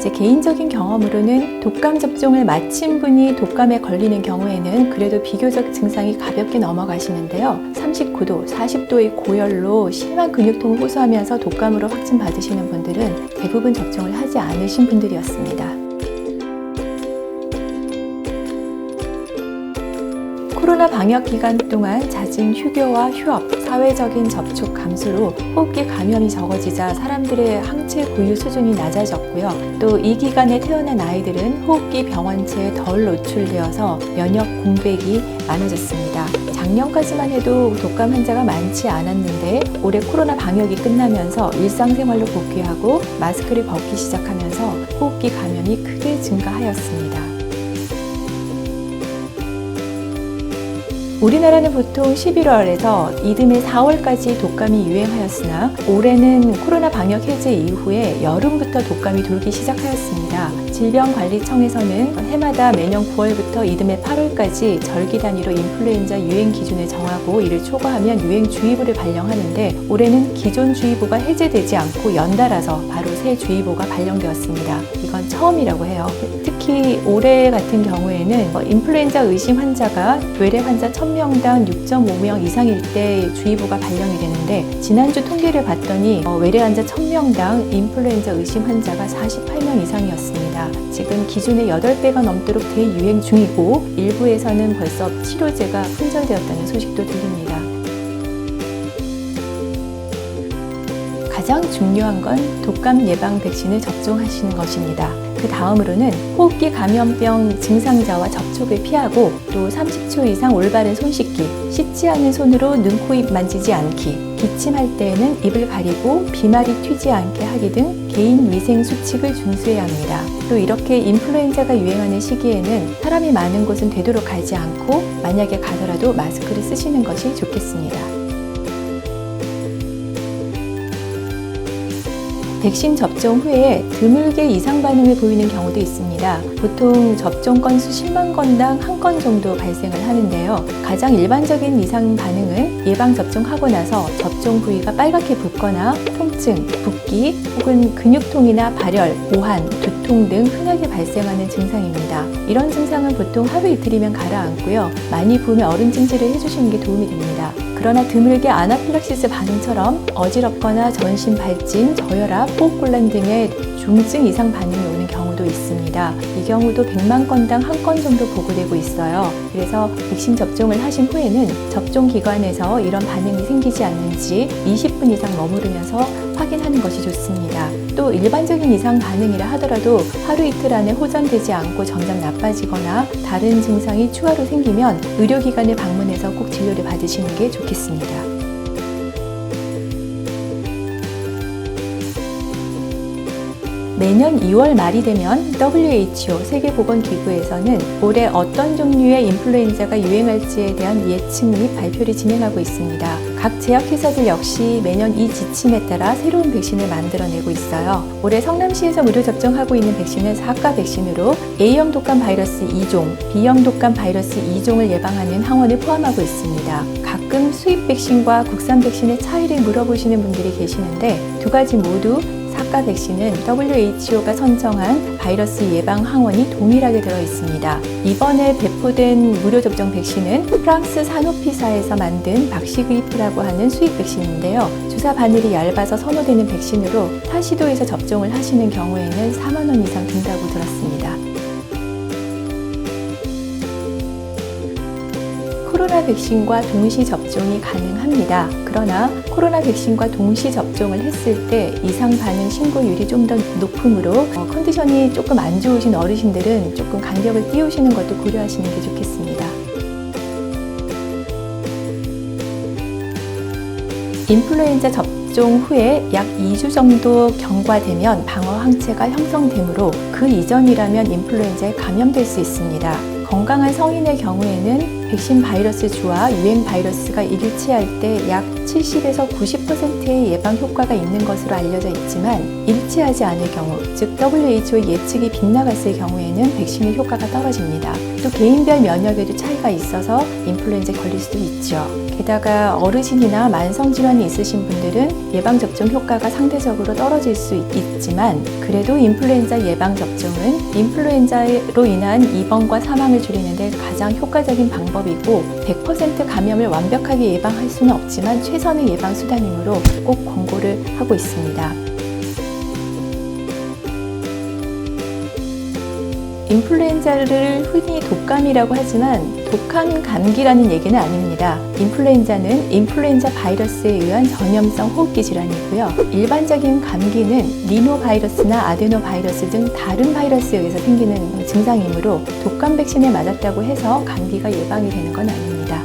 제 개인적인 경험으로는 독감 접종을 마친 분이 독감에 걸리는 경우에는 그래도 비교적 증상이 가볍게 넘어가시는데요. 39도, 40도의 고열로 심한 근육통을 호소하면서 독감으로 확진받으시는 분들은 대부분 접종을 하지 않으신 분들이었습니다. 코로나 방역 기간 동안 잦은 휴교와 휴업, 사회적인 접촉 감소로 호흡기 감염이 적어지자 사람들의 항체 보유 수준이 낮아졌고요. 또 이 기간에 태어난 아이들은 호흡기 병원체에 덜 노출되어서 면역 공백이 많아졌습니다. 작년까지만 해도 독감 환자가 많지 않았는데 올해 코로나 방역이 끝나면서 일상생활로 복귀하고 마스크를 벗기 시작하면서 호흡기 감염이 크게 증가하였습니다. 우리나라는 보통 11월에서 이듬해 4월까지 독감이 유행하였으나 올해는 코로나 방역 해제 이후에 여름부터 독감이 돌기 시작하였습니다. 질병관리청에서는 해마다 매년 9월부터 이듬해 8월까지 절기 단위로 인플루엔자 유행 기준을 정하고 이를 초과하면 유행주의보를 발령하는데 올해는 기존 주의보가 해제되지 않고 연달아서 바로 새 주의보가 발령되었습니다. 이건 처음이라고 해요. 특히 올해 같은 경우에는 인플루엔자 의심 환자가 외래 환자 1000명당 6.5명 이상일 때 주의보가 발령이 되는데 지난주 통계를 봤더니 외래 환자 1000명당 인플루엔자 의심 환자가 48명 이상이었습니다. 지금 기준의 8배가 넘도록 대유행 중이고 일부에서는 벌써 치료제가 품절되었다는 소식도 들립니다. 가장 중요한 건 독감 예방 백신을 접종하시는 것입니다. 그 다음으로는 호흡기 감염병 증상자와 접촉을 피하고 또 30초 이상 올바른 손 씻기, 씻지 않은 손으로 눈, 코, 입 만지지 않기, 기침할 때에는 입을 가리고 비말이 튀지 않게 하기 등 개인 위생 수칙을 준수해야 합니다. 또 이렇게 인플루엔자가 유행하는 시기에는 사람이 많은 곳은 되도록 가지 않고 만약에 가더라도 마스크를 쓰시는 것이 좋겠습니다. 백신 접종 후에 드물게 이상 반응을 보이는 경우도 있습니다. 보통 접종 건수 10만 건당 1건 정도 발생을 하는데요. 가장 일반적인 이상 반응은 예방 접종하고 나서 접종 부위가 빨갛게 붓거나 통증, 붓기 혹은 근육통이나 발열, 오한, 두통 등 흔하게 발생하는 증상입니다. 이런 증상은 보통 하루 이틀이면 가라앉고요. 많이 부으면 얼음 찜질을 해주시는 게 도움이 됩니다. 그러나 드물게 아나필락시스 반응처럼 어지럽거나 전신 발진, 저혈압, 호흡곤란 등의 중증 이상 반응이 오는 경우도 있습니다. 이 경우도 100만 건당 1건 정도 보고되고 있어요. 그래서 백신 접종을 하신 후에는 접종 기관에서 이런 반응이 생기지 않는지 20분 이상 머무르면서 확인하는 것이 좋습니다. 또 일반적인 이상 반응이라 하더라도 하루 이틀 안에 호전되지 않고 점점 나빠지거나 다른 증상이 추가로 생기면 의료기관을 방문해서 꼭 진료를 받으시는 게 좋겠습니다. 매년 2월 말이 되면 WHO 세계보건기구에서는 올해 어떤 종류의 인플루엔자가 유행할지에 대한 예측 및 발표를 진행하고 있습니다. 각 제약회사들 역시 매년 이 지침에 따라 새로운 백신을 만들어내고 있어요. 올해 성남시에서 무료 접종하고 있는 백신은 4가 백신으로 A형 독감 바이러스 2종, B형 독감 바이러스 2종을 예방하는 항원을 포함하고 있습니다. 가끔 수입 백신과 국산 백신의 차이를 물어보시는 분들이 계시는데 두 가지 모두 4가 백신은 WHO가 선정한 바이러스 예방 항원이 동일하게 들어있습니다. 이번에 배포된 무료 접종 백신은 프랑스 사노피사에서 만든 박시그리프라고 하는 수입 백신인데요. 주사 바늘이 얇아서 선호되는 백신으로 타 시도에서 접종을 하시는 경우에는 4만 원 이상 든다고 들었습니다. 코로나 백신과 동시 접종이 가능합니다. 그러나 코로나 백신과 동시 접종을 했을 때 이상 반응 신고율이 좀 더 높으므로 컨디션이 조금 안 좋으신 어르신들은 조금 간격을 띄우시는 것도 고려하시는 게 좋겠습니다. 인플루엔자 접종 후에 약 2주 정도 경과되면 방어 항체가 형성되므로 그 이전이라면 인플루엔자에 감염될 수 있습니다. 건강한 성인의 경우에는 백신 바이러스 주와 유행 바이러스가 일치할 때 약 70에서 90%의 예방 효과가 있는 것으로 알려져 있지만 일치하지 않을 경우, 즉 WHO의 예측이 빗나갔을 경우에는 백신의 효과가 떨어집니다. 또 개인별 면역에도 차이가 있어서 인플루엔자에 걸릴 수도 있죠. 게다가 어르신이나 만성질환이 있으신 분들은 예방접종 효과가 상대적으로 떨어질 수 있지만 그래도 인플루엔자 예방접종은 인플루엔자로 인한 입원과 사망을 줄이는 데 가장 효과적인 방법이고 100% 감염을 완벽하게 예방할 수는 없지만 최선의 예방수단이므로 꼭 권고를 하고 있습니다. 인플루엔자를 흔히 독감이라고 하지만 독한 감기라는 얘기는 아닙니다. 인플루엔자는 인플루엔자 바이러스에 의한 전염성 호흡기 질환이고요. 일반적인 감기는 리노바이러스나 아데노바이러스 등 다른 바이러스에 의해서 생기는 증상이므로 독감 백신을 맞았다고 해서 감기가 예방이 되는 건 아닙니다.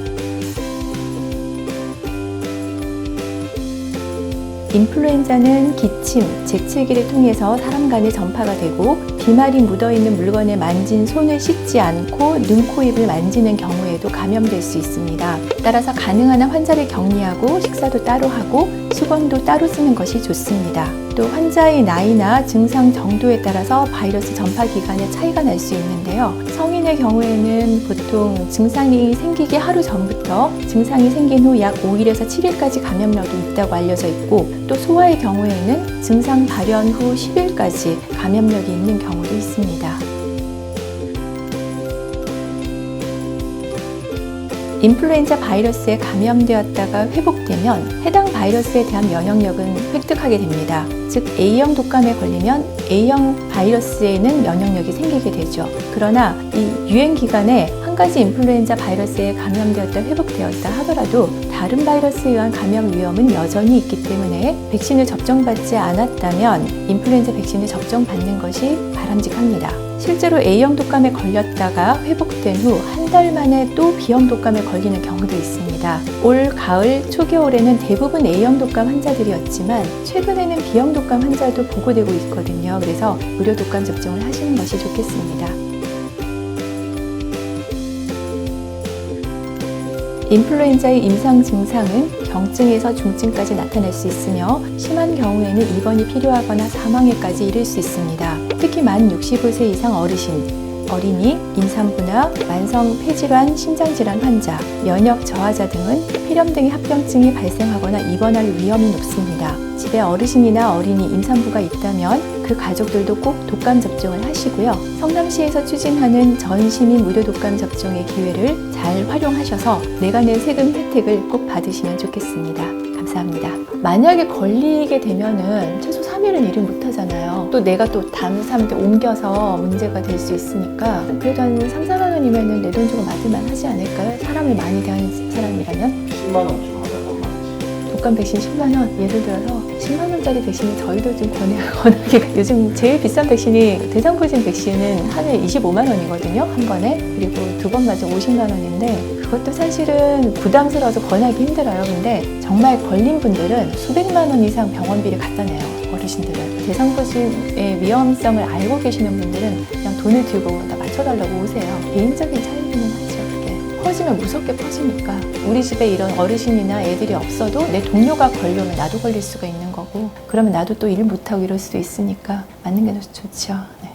인플루엔자는 기침, 재채기를 통해서 사람 간에 전파가 되고 비말이 묻어있는 물건에 만진 손을 씻지 않고 눈, 코, 입을 만지는 경우에도 감염될 수 있습니다. 따라서 가능한 한 환자를 격리하고 식사도 따로 하고 수건도 따로 쓰는 것이 좋습니다. 또 환자의 나이나 증상 정도에 따라서 바이러스 전파 기간에 차이가 날 수 있는데요. 성인의 경우에는 보통 증상이 생기기 하루 전부터 증상이 생긴 후 약 5일에서 7일까지 감염력이 있다고 알려져 있고 또 소아의 경우에는 증상 발현 후 10일까지 감염력이 있는 경우도 있습니다. 인플루엔자 바이러스에 감염되었다가 회복되면 해당 바이러스에 대한 면역력은 획득하게 됩니다. 즉 A형 독감에 걸리면 A형 바이러스에는 면역력이 생기게 되죠. 그러나 이 유행 기간에 한 가지 인플루엔자 바이러스에 감염되었다 회복되었다 하더라도 다른 바이러스에 의한 감염 위험은 여전히 있기 때문에 백신을 접종받지 않았다면 인플루엔자 백신을 접종받는 것이 바람직합니다. 실제로 A형 독감에 걸렸다가 회복된 후 한 달 만에 또 B형 독감에 걸리는 경우도 있습니다. 올 가을 초겨울에는 대부분 A형 독감 환자들이었지만 최근에는 B형 독감 환자도 보고되고 있거든요. 그래서 의료 독감 접종을 하시는 것이 좋겠습니다. 인플루엔자의 임상 증상은 경증에서 중증까지 나타날 수 있으며 심한 경우에는 입원이 필요하거나 사망에까지 이를 수 있습니다. 특히 만 65세 이상 어르신, 어린이, 임산부나 만성 폐질환, 심장질환 환자, 면역 저하자 등은 폐렴 등의 합병증이 발생하거나 입원할 위험이 높습니다. 집에 어르신이나 어린이, 임산부가 있다면 그 가족들도 꼭 독감 접종을 하시고요. 성남시에서 추진하는 전 시민 무료 독감 접종의 기회를 잘 활용하셔서 내가 낸 세금 혜택을 꼭 받으시면 좋겠습니다. 감사합니다. 만약에 걸리게 되면은 최소 3일은 일을 못 하잖아요. 또 내가 또 다른 사람한테 옮겨서 문제가 될 수 있으니까 그래도 한 3, 4만 원이면 내 돈 주고 맞을만 하지 않을까요? 사람을 많이 대하는 사람이라면? 10만 원쯤 하면 독감 백신 10만 원, 예를 들어서 10만 원짜리 백신을 저희도 좀 권하기가 요즘 제일 비싼 백신이 대상포진 백신은 하루에 25만 원이거든요. 한 번에. 그리고 두 번 맞으면 50만 원인데 그것도 사실은 부담스러워서 권하기 힘들어요. 근데 정말 걸린 분들은 수백만 원 이상 병원비를 갖다 내요. 어르신들은. 대상포진의 위험성을 알고 계시는 분들은 그냥 돈을 들고 다 맞춰달라고 오세요. 개인적인 차이는 하죠. 그게 퍼지면 무섭게 퍼지니까 우리 집에 이런 어르신이나 애들이 없어도 내 동료가 걸려면 나도 걸릴 수가 있는 거고 그러면 나도 또 일 못하고 이럴 수도 있으니까 맞는 게 더 좋죠. 네.